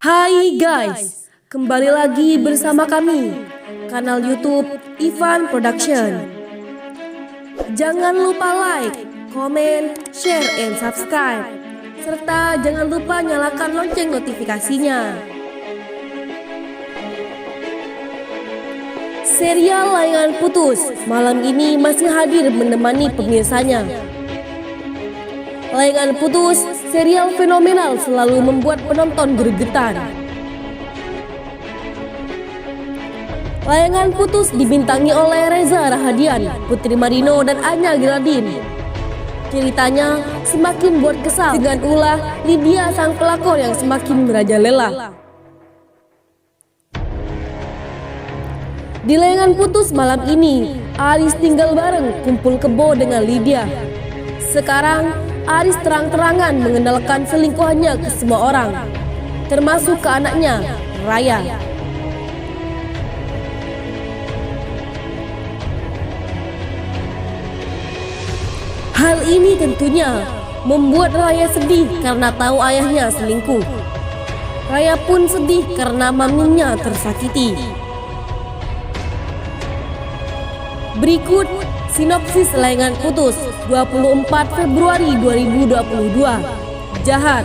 Hai guys, kembali lagi bersama kami, kanal YouTube Ivan Production. Jangan lupa like, komen, share, and subscribe. Serta jangan lupa nyalakan lonceng notifikasinya. Serial Layangan Putus malam ini masih hadir menemani pemirsanya. Layangan Putus, serial fenomenal selalu membuat penonton gregetan. Layangan Putus dibintangi oleh Reza Rahadian, Putri Marino, dan Anya Geraldine. Ceritanya semakin buat kesal dengan ulah Lydia sang pelakor yang semakin merajalela. Di Layangan Putus malam ini, Aris tinggal bareng kumpul kebo dengan Lydia. Sekarang Aris terang-terangan mengenalkan selingkuhannya ke semua orang, termasuk ke anaknya, Raya. Hal ini tentunya membuat Raya sedih karena tahu ayahnya selingkuh. Raya pun sedih karena maminya tersakiti. Berikut sinopsis Layangan Putus 24 Februari 2022. Jahat.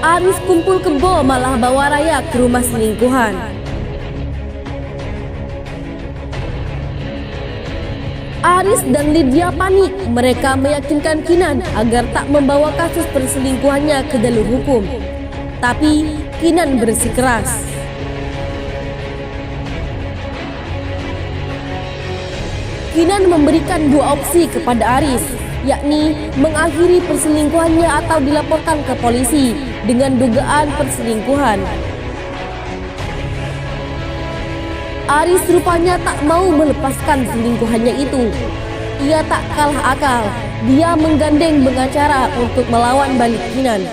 Aris kumpul kebo malah bawa Raya ke rumah selingkuhan. Aris dan Lydia panik. Mereka meyakinkan Kinan agar tak membawa kasus perselingkuhannya ke jalur hukum. Tapi Kinan bersikeras. Kinan memberikan dua opsi kepada Aris, yakni mengakhiri perselingkuhannya atau dilaporkan ke polisi dengan dugaan perselingkuhan. Aris rupanya tak mau melepaskan selingkuhannya itu. Ia tak kalah akal, dia menggandeng pengacara untuk melawan balik Kinan.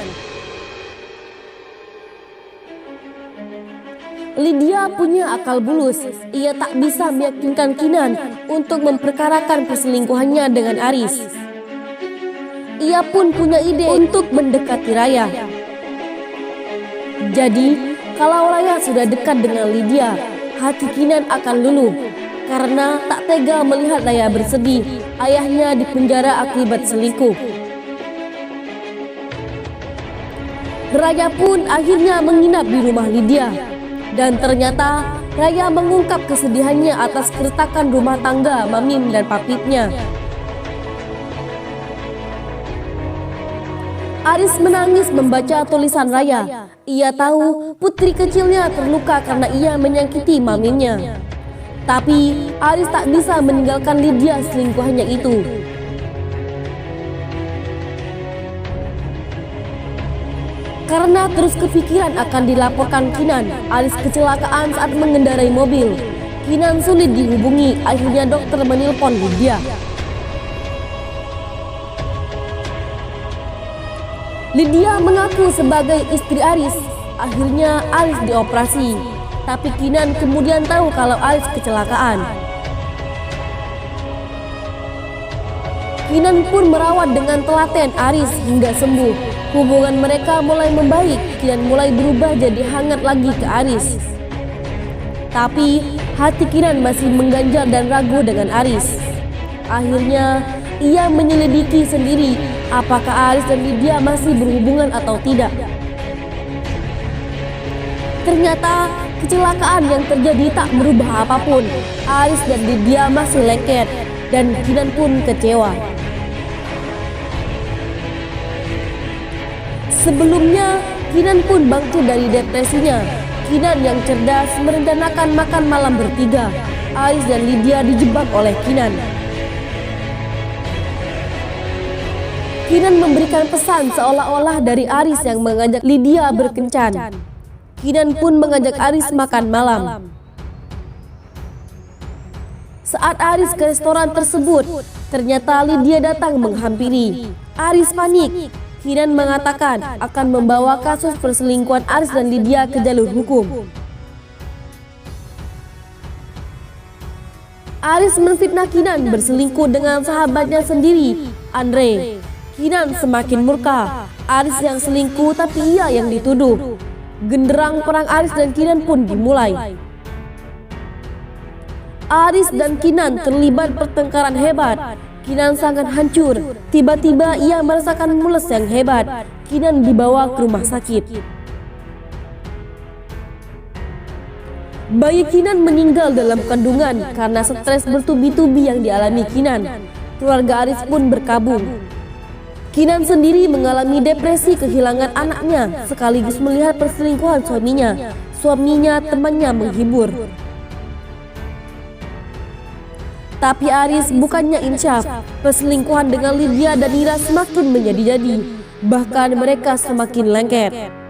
Lydia punya akal bulus, ia tak bisa meyakinkan Kinan untuk memperkarakan perselingkuhannya dengan Aris. Ia pun punya ide untuk mendekati Raya. Jadi, kalau Raya sudah dekat dengan Lydia, hati Kinan akan luluh karena tak tega melihat Raya bersedih ayahnya dipenjara akibat selingkuh. Raya pun akhirnya menginap di rumah Lydia. Dan ternyata Raya mengungkap kesedihannya atas keretakan rumah tangga Mamim dan Papitnya. Aris menangis membaca tulisan Raya. Ia tahu putri kecilnya terluka karena ia menyakiti Mamimnya. Tapi Aris tak bisa meninggalkan Lydia selingkuhannya itu. Karena terus kepikiran akan dilaporkan Kinan, Aris kecelakaan saat mengendarai mobil. Kinan sulit dihubungi, akhirnya dokter menelpon Lydia. Lydia mengaku sebagai istri Aris. Akhirnya Aris dioperasi, tapi Kinan kemudian tahu kalau Aris kecelakaan. Kinan pun merawat dengan telaten Aris hingga sembuh. Hubungan mereka mulai membaik, Kinan mulai berubah jadi hangat lagi ke Aris. Tapi hati Kinan masih mengganjal dan ragu dengan Aris. Akhirnya ia menyelidiki sendiri apakah Aris dan Lydia masih berhubungan atau tidak. Ternyata kecelakaan yang terjadi tak merubah apapun. Aris dan Lydia masih lengket dan Kinan pun kecewa. Sebelumnya, Kinan pun bangkit dari depresinya. Kinan yang cerdas merencanakan makan malam bertiga. Aris dan Lydia dijebak oleh Kinan. Kinan memberikan pesan seolah-olah dari Aris yang mengajak Lydia berkencan. Kinan pun mengajak Aris makan malam. Saat Aris ke restoran tersebut, ternyata Lydia datang menghampiri. Aris panik. Kinan mengatakan akan membawa kasus perselingkuhan Aris dan Lydia ke jalur hukum. Aris menfitnah Kinan berselingkuh dengan sahabatnya sendiri, Andre. Kinan semakin murka. Aris yang selingkuh tapi ia yang dituduh. genderang perang Aris dan Kinan pun dimulai. Aris dan Kinan terlibat pertengkaran hebat. Kinan sangat hancur. Tiba-tiba ia merasakan mules yang hebat. Kinan dibawa ke rumah sakit. Bayi Kinan meninggal dalam kandungan karena stres bertubi-tubi yang dialami Kinan. Keluarga Aris pun berkabung. Kinan sendiri mengalami depresi kehilangan anaknya sekaligus melihat perselingkuhan suaminya. Suaminya temannya menghibur. Tapi Aris bukannya insyaf. Perselingkuhan dengan Lydia dan Ira semakin menjadi-jadi. Bahkan mereka semakin lengket.